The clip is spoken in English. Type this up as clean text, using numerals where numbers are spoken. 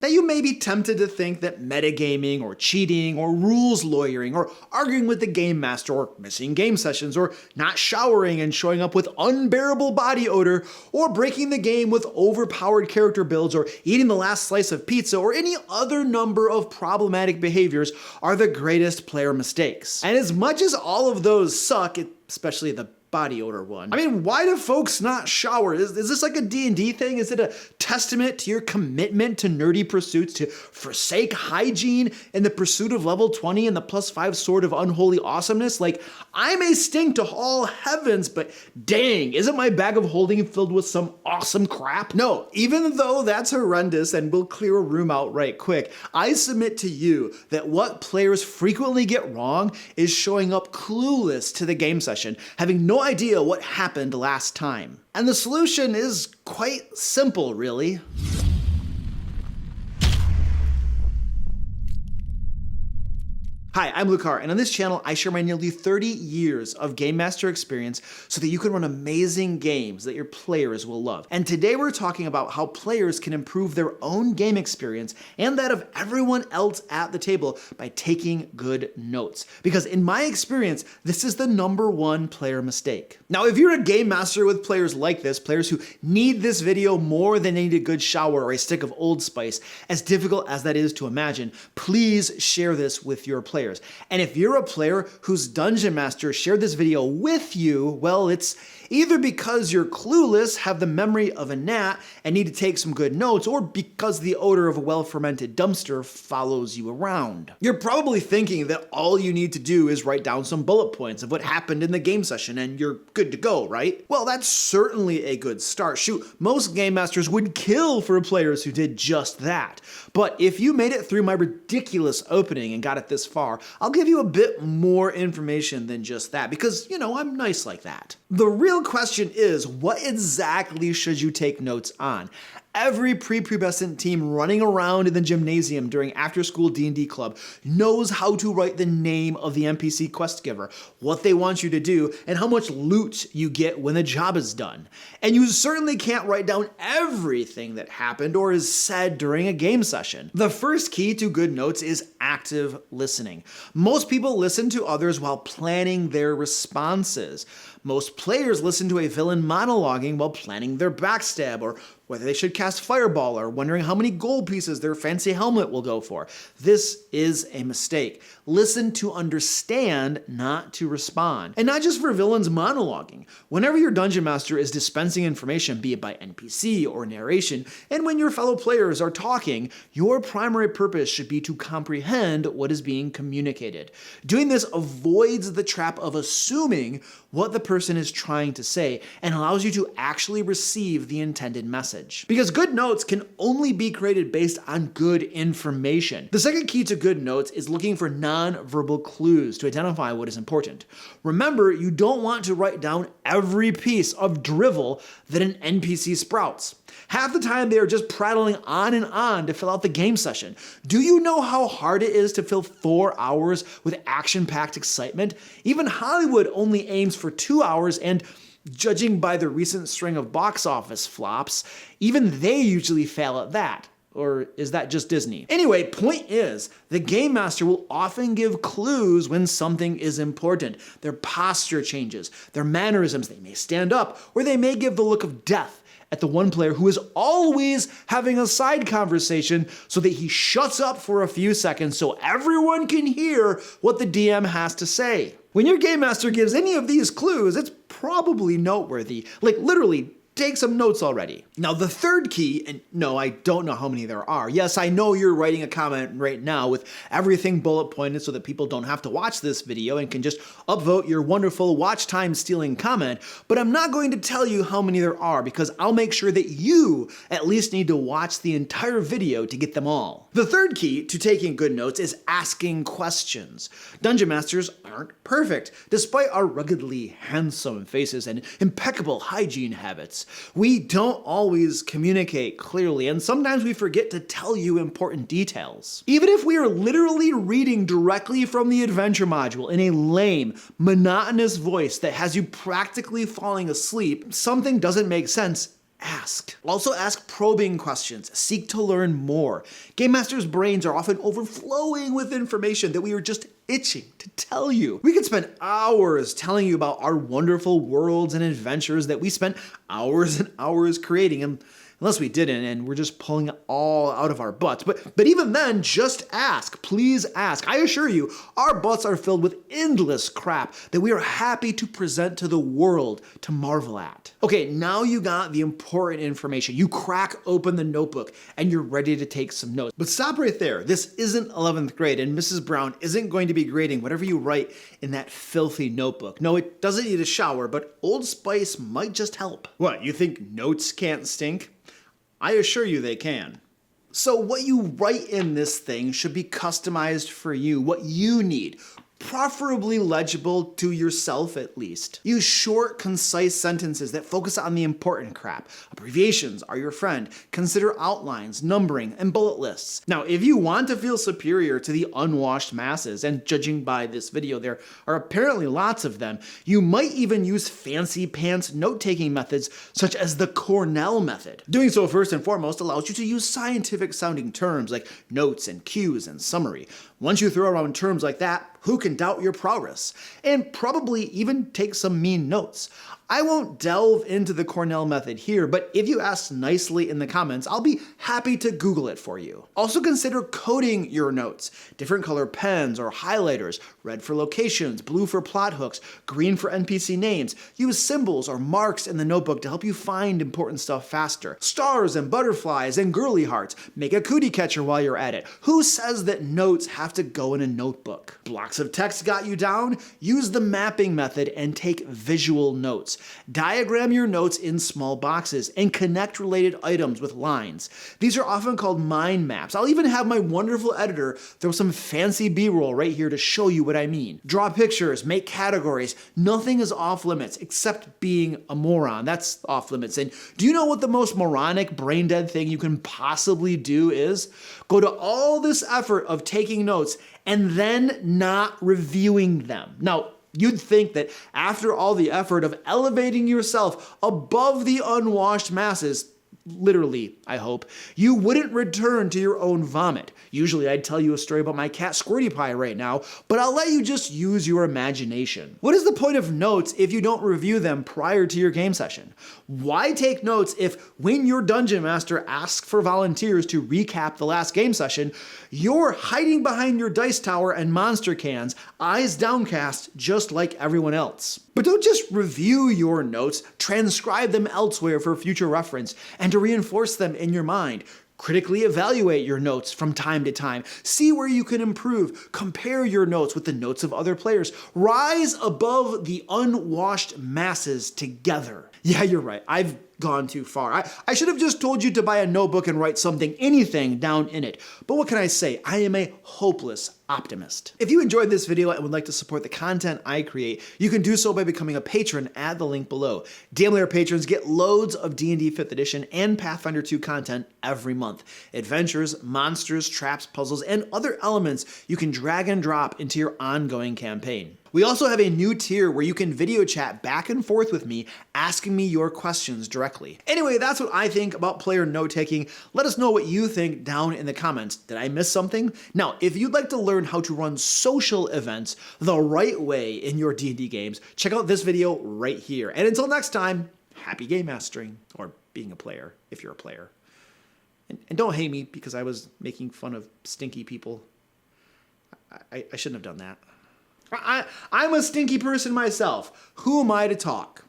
That you may be tempted to think that metagaming or cheating or rules lawyering or arguing with the game master or missing game sessions or not showering and showing up with unbearable body odor or breaking the game with overpowered character builds or eating the last slice of pizza or any other number of problematic behaviors are the greatest player mistakes. And as much as all of those suck, especially the body odor one. I mean, why do folks not shower? Is this like a D&D thing? Is it a testament to your commitment to nerdy pursuits to forsake hygiene in the pursuit of level 20 and the +5 sword of unholy awesomeness? Like, I may stink to all heavens, but dang, isn't my bag of holding filled with some awesome crap? No, even though that's horrendous and will clear a room out right quick, I submit to you that what players frequently get wrong is showing up clueless to the game session, having no idea what happened last time. And the solution is quite simple, really. Hi, I'm Lucar, and on this channel, I share my nearly 30 years of Game Master experience so that you can run amazing games that your players will love. And today we're talking about how players can improve their own game experience and that of everyone else at the table by taking good notes. Because in my experience, this is the #1 player mistake. Now, if you're a Game Master with players like this, players who need this video more than they need a good shower or a stick of Old Spice, as difficult as that is to imagine, please share this with your players. And if you're a player whose Dungeon Master shared this video with you, well, it's either because you're clueless, have the memory of a gnat, and need to take some good notes, or because the odor of a well-fermented dumpster follows you around. You're probably thinking that all you need to do is write down some bullet points of what happened in the game session and you're good to go, right? Well, that's certainly a good start. Shoot, most Game Masters would kill for players who did just that. But if you made it through my ridiculous opening and got it this far, I'll give you a bit more information than just that, because, you know, I'm nice like that. The real question is, what exactly should you take notes on? Every prepubescent team running around in the gymnasium during after-school D&D club knows how to write the name of the NPC quest giver, what they want you to do, and how much loot you get when the job is done. And you certainly can't write down everything that happened or is said during a game session. The first key to good notes is active listening. Most people listen to others while planning their responses. Most players listen to a villain monologuing while planning their backstab, or whether they should cast Fireball, or wondering how many gold pieces their fancy helmet will go for. This is a mistake. Listen to understand, not to respond. And not just for villains monologuing. Whenever your Dungeon Master is dispensing information, be it by NPC or narration, and when your fellow players are talking, your primary purpose should be to comprehend what is being communicated. Doing this avoids the trap of assuming what the person is trying to say and allows you to actually receive the intended message. Because good notes can only be created based on good information. The second key to good notes is looking for non-verbal clues to identify what is important. Remember, you don't want to write down every piece of drivel that an NPC sprouts. Half the time they are just prattling on and on to fill out the game session. Do you know how hard it is to fill 4 hours with action-packed excitement? Even Hollywood only aims for 2 hours, and judging by the recent string of box office flops, even they usually fail at that. Or is that just Disney? Anyway, point is, the Game Master will often give clues when something is important. Their posture changes, their mannerisms, they may stand up, or they may give the look of death at the one player who is always having a side conversation so that he shuts up for a few seconds so everyone can hear what the DM has to say. When your Game Master gives any of these clues, it's probably noteworthy. Like, literally, take some notes already. Now, the third key, and no, I don't know how many there are. Yes, I know you're writing a comment right now with everything bullet pointed so that people don't have to watch this video and can just upvote your wonderful watch time stealing comment, but I'm not going to tell you how many there are because I'll make sure that you at least need to watch the entire video to get them all. The third key to taking good notes is asking questions. Dungeon Masters aren't perfect, despite our ruggedly handsome faces and impeccable hygiene habits. We don't always communicate clearly, and sometimes we forget to tell you important details. Even if we are literally reading directly from the adventure module in a lame, monotonous voice that has you practically falling asleep, something doesn't make sense ask. Also ask probing questions. Seek to learn more. Game Masters' brains are often overflowing with information that we are just itching to tell you. We could spend hours telling you about our wonderful worlds and adventures that we spent hours and hours creating, and unless we didn't and we're just pulling it all out of our butts. But even then, just ask. Please ask. I assure you, our butts are filled with endless crap that we are happy to present to the world to marvel at. Okay, now you got the important information. You crack open the notebook and you're ready to take some notes. But stop right there. This isn't 11th grade and Mrs. Brown isn't going to be grading whatever you write in that filthy notebook. No, it doesn't need a shower, but Old Spice might just help. What, you think notes can't stink? I assure you they can. So what you write in this thing should be customized for you, what you need. Preferably legible to yourself at least. Use short, concise sentences that focus on the important crap. Abbreviations are your friend. Consider outlines, numbering, and bullet lists. Now, if you want to feel superior to the unwashed masses, and judging by this video there are apparently lots of them, you might even use fancy pants note-taking methods such as the Cornell method. Doing so first and foremost allows you to use scientific sounding terms like notes and cues and summary. Once you throw around terms like that, who can doubt your prowess? And probably even take some mean notes. I won't delve into the Cornell method here, but if you ask nicely in the comments, I'll be happy to Google it for you. Also consider coding your notes. Different color pens or highlighters, red for locations, blue for plot hooks, green for NPC names. Use symbols or marks in the notebook to help you find important stuff faster. Stars and butterflies and girly hearts. Make a cootie catcher while you're at it. Who says that notes have to go in a notebook? Blocks of text got you down? Use the mapping method and take visual notes. Diagram your notes in small boxes and connect related items with lines. These are often called mind maps. I'll even have my wonderful editor throw some fancy B-roll right here to show you what I mean. Draw pictures, make categories. Nothing is off limits except being a moron. That's off limits. And do you know what the most moronic, brain-dead thing you can possibly do is? Go to all this effort of taking notes and then not reviewing them. Now, you'd think that after all the effort of elevating yourself above the unwashed masses, literally, I hope, you wouldn't return to your own vomit. Usually I'd tell you a story about my cat Squirty Pie right now, but I'll let you just use your imagination. What is the point of notes if you don't review them prior to your game session? Why take notes if when your dungeon master asks for volunteers to recap the last game session, you're hiding behind your dice tower and monster cans, eyes downcast, just like everyone else? But don't just review your notes, transcribe them elsewhere for future reference and to reinforce them in your mind. Critically evaluate your notes from time to time. See where you can improve. Compare your notes with the notes of other players. Rise above the unwashed masses together. Yeah, you're right. I've gone too far. I should have just told you to buy a notebook and write anything down in it. But what can I say? I am a hopeless optimist. If you enjoyed this video and would like to support the content I create, you can do so by becoming a patron at the link below. Damn Lair patrons get loads of D&D 5th edition and Pathfinder 2 content every month. Adventures, monsters, traps, puzzles, and other elements you can drag and drop into your ongoing campaign. We also have a new tier where you can video chat back and forth with me, asking me your questions directly. Anyway, that's what I think about player note-taking. Let us know what you think down in the comments. Did I miss something? Now, if you'd like to learn how to run social events the right way in your D&D games, check out this video right here. And until next time, happy game mastering, or being a player, if you're a player. And don't hate me because I was making fun of stinky people. I shouldn't have done that. I'm a stinky person myself. Who am I to talk?